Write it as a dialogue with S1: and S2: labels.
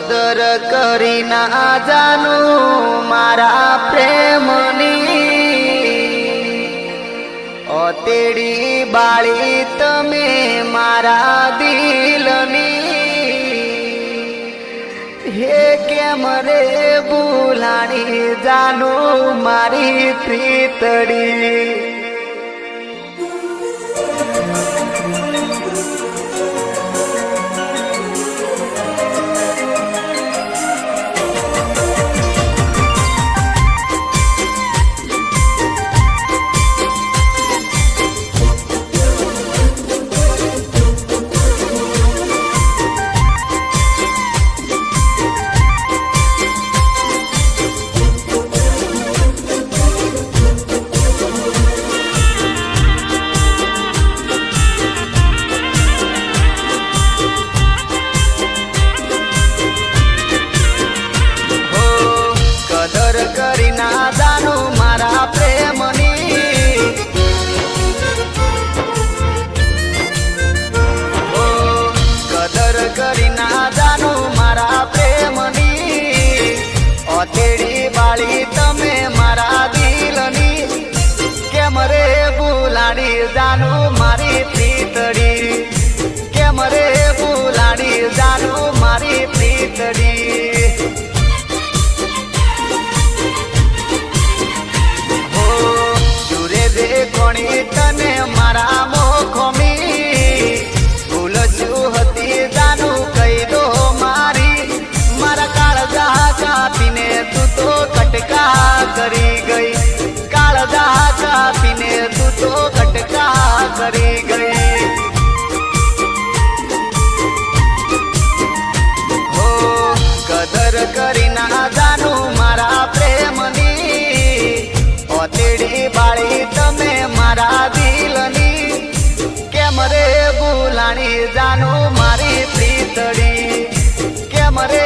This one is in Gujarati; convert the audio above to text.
S1: કદર કરી ના જાનું મારા પ્રેમની ઓતેડી બાળી તમે મારા દિલની હે કેમ રે ભૂલાણી જાનું મારી પ્રીતડી કરી ના જાનું મારા પ્રેમની કદર કરી ના જાનું મારા પ્રેમની ઓતેડી બાળી તમે મારા દિલની કેમ રે ભૂલાડી જાનું મારી પ્રીતડી કેમ રે ભૂલાડી જાનું મારી પ્રીતડી કોણી તને મારા મોખમી ભૂલ શું હતી જાનું કહી દો મારી મારા કાળજા કાપીને તું તો કટકા કરી ગઈ કાળજા કાપીને તું તો કટકા કરી ગઈ હો કદર કરી ના જાનું મારા પ્રેમની ઓતેડી બાળી તમે મારા દિલની કેમ રે ભૂલાણી જાનું મારી પ્રીતડી કેમ રે